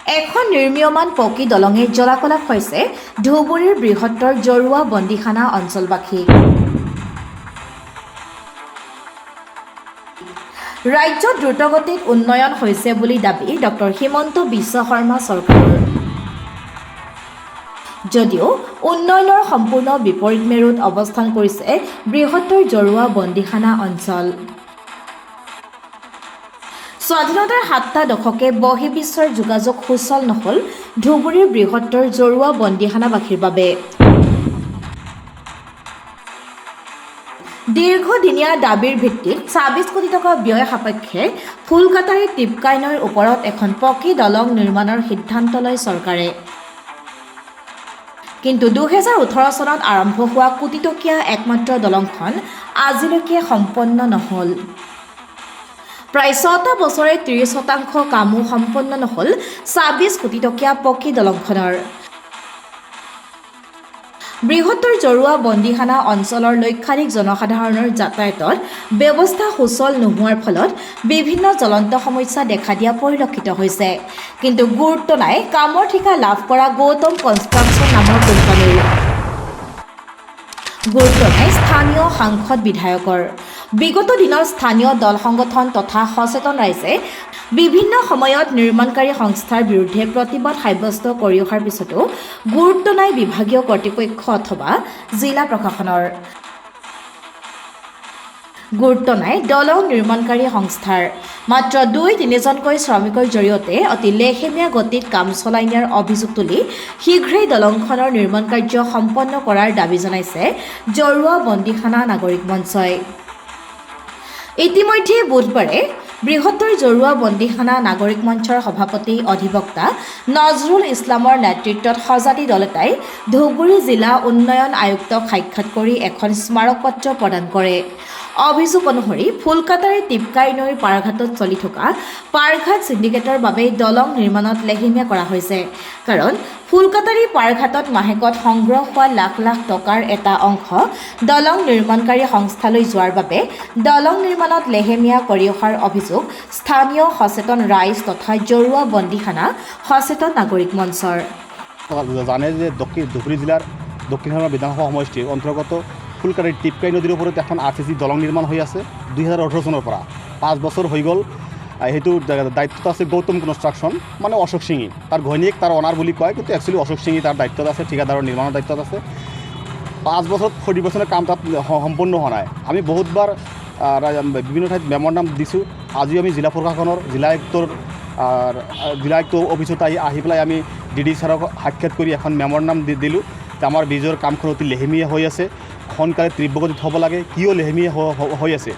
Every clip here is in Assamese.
এখন নিৰ্মীয়মান পকী দলঙে জলাকলা হৈছে ধুবুৰীৰ বৃহত্তৰ জৰুৱা বন্দীখানা অঞ্চলবাসী। ৰাজ্যত দ্ৰুতগতিত উন্নয়ন হৈছে বুলি দাবী ডক্টৰ হিমন্ত বিশ্ব শৰ্মা চৰকাৰৰ। যদিও উন্নয়নৰ সম্পূৰ্ণ বিপৰীত মেৰুত অৱস্থান কৰিছে বৃহত্তৰ জৰুৱা বন্দীখানা অঞ্চল। স্বাধীনতাৰ 7টা দশকে বহিৰ্বিশ্বৰ যোগাযোগ সুচল নহল ধুবুৰীৰ বৃহত্তৰ জৰুৱা বন্দীখানাবাসীৰ বাবে। দীৰ্ঘদিনীয়া দাবীৰ ভিত্তিত ২৬ কোটি টকা ব্যয় সাপেক্ষে ফুলকাটাৰী টিপকাই নৈৰ ওপৰত এখন পকী দলং নিৰ্মাণৰ সিদ্ধান্ত লয় চৰকাৰে। কিন্তু ২০১৮ চনত আৰম্ভ হোৱা কোটিটকীয়া একমাত্ৰ দলংখন আজিলৈকে সম্পন্ন নহল। প্ৰায় ৬টা বছৰে ৩০% কামো সম্পন্ন নহল ২৬ কোটি টকীয়া পকী দলংখনৰ। বৃহত্তৰ জৰুৱা বন্দীখানা অঞ্চলৰ লক্ষাধিক জনসাধাৰণৰ যাতায়াতত ব্যৱস্থা সুচল নোহোৱাৰ ফলত বিভিন্ন জ্বলন্ত সমস্যা দেখা দিয়া পৰিলক্ষিত হৈছে। কিন্তু গুৰুত্ব নাই কামৰ ঠিকা লাভ কৰা গৌতম কনষ্ট্ৰাকশ্যন নামৰ কোম্পানীৰ। গুৰুত্ব নাই স্থানীয় সাংসদ বিধায়কৰ। বিগত দিনৰ স্থানীয় দল সংগঠন তথা সচেতন ৰাইজে বিভিন্ন সময়ত নিৰ্মাণকাৰী সংস্থাৰ বিৰুদ্ধে প্ৰতিবাদ সাব্যস্ত কৰি অহাৰ পিছতো গুৰুত্ব নাই বিভাগীয় কৰ্তৃপক্ষ অথবা জিলা প্ৰশাসনৰ। গুৰুত্ব নাই দলং নিৰ্মাণকাৰী সংস্থাৰ। মাত্ৰ ২-৩জনকৈ শ্ৰমিকৰ জৰিয়তে অতি লেহেমীয়া গতিত কাম চলাই নিয়াৰ অভিযোগ তুলি শীঘ্ৰেই দলংখনৰ নিৰ্মাণ কাৰ্য সম্পন্ন কৰাৰ দাবী জনাইছে জৰুৱা বন্দীখানা নাগৰিক মঞ্চই। ইতিমধ্যে বুধবাৰে বৃহত্তৰ জৰুৱা বন্দীখানা নাগৰিক মঞ্চৰ সভাপতি অধিবক্তা নজৰুল ইছলামৰ নেতৃত্বত সজাতি দল এটাই ধুবুৰী জিলা উন্নয়ন আয়ুক্তক সাক্ষাৎ কৰি এখন স্মাৰকপত্ৰ প্ৰদান কৰে। অভিযোগ অনুসৰি ফুলকাটাৰী টিপকাই নৈৰ পাৰঘাটত চলি থকা পাৰঘাট চিণ্ডিকেটৰ বাবে দলং নিৰ্মাণত লেহেমীয়া কৰা হৈছে। কাৰণ ফুলকাটাৰী পাৰঘাটত মাহেকত সংগ্ৰহ হোৱা লাখ লাখ টকাৰ এটা অংশ দলং নিৰ্মাণকাৰী সংস্থালৈ যোৱাৰ বাবে দলং নিৰ্মাণত লেহেমীয়া কৰি অহাৰ অভিযোগ স্থানীয় সচেতন ৰাইজ তথা জৰুৱা বন্দীখানা সচেতন নাগৰিক মঞ্চৰ। জানে যে ধুবুৰী জিলাৰ দক্ষিণখানৰ বিধানসভা সমষ্টিৰ অন্তৰ্গত ফুলকাটাৰী টিপকাই নদীৰ ওপৰত এখন RCC দলং নিৰ্মাণ হৈ আছে ২০১৮ চনৰ পৰা। ৫ বছৰ হৈ গ'ল। সেইটো দায়িত্বত আছে গৌতম কনষ্ট্ৰাকশ্যন মানে অশোক সিঙি, তাৰ ঘৈণীয়েক তাৰ অনাৰ বুলি কয়, কিন্তু একচুৱেলি অশোক সিঙি তাৰ দায়িত্বত আছে, ঠিকাদাৰৰ নিৰ্মাণৰ দায়িত্বত আছে। ৫ বছৰত 40% কাম তাত সম্পূৰ্ণ হোৱা নাই। আমি বহুতবাৰ বিভিন্ন ঠাইত মেম'ৰেণ্ডাম দিছোঁ। আজিও আমি জিলা প্ৰশাসনৰ জিলা আয়ুক্ত অফিচত আহি পেলাই আমি DD ছাৰক সাক্ষাৎ কৰি এখন মেম'ৰেণ্ডাম দিলোঁ যে আমাৰ ব্ৰিজৰ কামখন অতি লেহেমীয়া হৈ আছে, সোনকালে তীব্ৰগতিত হ'ব লাগে, কিয় লেহেমীয়া হৈ আছে।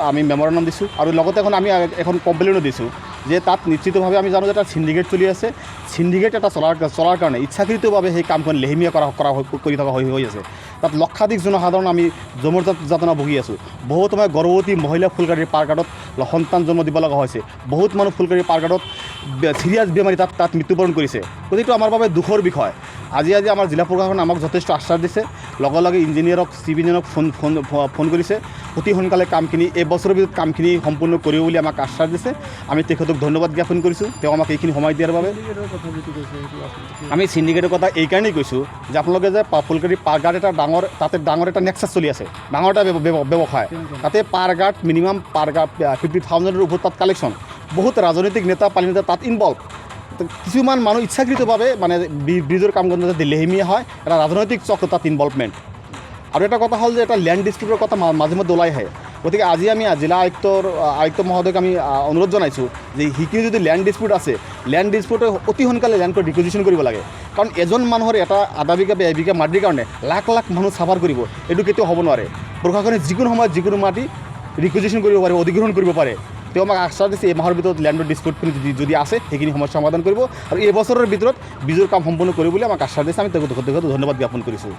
আমি মেম'ৰেণ্ডাম দিছোঁ আৰু লগতে আমি এখন কমপ্লেইনো দিছোঁ যে তাত নিশ্চিতভাৱে আমি জানো যে এটা চিণ্ডিকেট চলি আছে। চিণ্ডিকেট এটা চলাৰ কাৰণে ইচ্ছাকৃতভাৱে সেই কামখন লেহেমীয়া কৰি থকা হৈ আছে। তাত লক্ষাধিক জনসাধাৰণ আমি জমৰ যাতনা ভুগি আছোঁ। বহুত সময় গৰ্ভৱতী মহিলা ফুলকাটাৰী পাৰঘাটত সন্তান জন্ম দিব লগা হৈছে। বহুত মানুহ ফুলকাটাৰী পাৰঘাটত চিৰিয়াছ বেমাৰী তাত মৃত্যুবৰণ কৰিছে। গতিকে আমাৰ বাবে দুখৰ বিষয়। আজি আমাৰ জিলা প্ৰশাসনে আমাক যথেষ্ট আশ্বাস দিছে। লগে লগে ইঞ্জিনিয়াৰক চিভ ইঞ্জিনিয়াৰক ফোন কৰিছে। অতি সোনকালে কামখিনি এবছৰৰ ভিতৰত কামখিনি সম্পূৰ্ণ কৰিব বুলি আমাক আশ্বাস দিছে। আমি তেখেতক ধন্যবাদ জ্ঞাপন কৰিছোঁ তেওঁ আমাক এইখিনি সময় দিয়াৰ বাবে। আমি চিণ্ডিকেটৰ কথা এইকাৰণেই কৈছোঁ যে আপোনালোকে যে ফুলকাটাৰী পাৰঘাট তাতে ডাঙৰ এটা নেক্সাছ চলি আছে, ডাঙৰ এটা ব্যৱসায়। তাতে পাৰঘাট মিনিমাম 50,000ৰ ওপৰত তাত কালেকশ্যন। বহুত ৰাজনৈতিক নেতা পালি নেতা তাত ইনভলভ। কিছুমান মানুহ ইচ্ছাকৃতভাৱে মানে ব্ৰিজৰ কাম কৰোঁতে লেহেমীয়া হয়, এটা ৰাজনৈতিক চক্ৰ তাত ইনভলভমেণ্ট। আৰু এটা কথা হ'ল যে এটা লেণ্ড ডিস্পিউটৰ কথা মাজে মাজে ওলাই আহে। গতিকে আজি আমি জিলা আয়ুক্ত মহোদয়ক আমি অনুৰোধ জনাইছোঁ যে সেইখিনি যদি লেণ্ড ডিস্পিউট আছে, লেণ্ড ডিস্পিউট অতি সোনকালে লেণ্ডটো ৰিকুইজিশ্যন কৰিব লাগে। কাৰণ এজন মানুহৰ এটা আধা বিঘা বা এবিঘা মাটিৰ কাৰণে লাখ লাখ মানুহ চাফাৰ কৰিব, এইটো কেতিয়াও হ'ব নোৱাৰে। প্ৰশাসনে যিকোনো সময়ত যিকোনো মাটি ৰিকুইজিশ্যন কৰিব পাৰে, অধিগ্ৰহণ কৰিব পাৰে। তেওঁ আমাক আশ্বাস দিছে এই মাহৰ ভিতৰত লেণ্ডৰ ডিস্পিউটখিনি যদি আছে সেইখিনি সমস্যা সমাধান কৰিব আৰু এই বছৰৰ ভিতৰত ব্ৰিজৰ কাম সম্পূৰ্ণ কৰিব বুলি আমাক আশ্বাস দিছে। আমি তেখেতক ধন্যবাদ জ্ঞাপন কৰিছোঁ।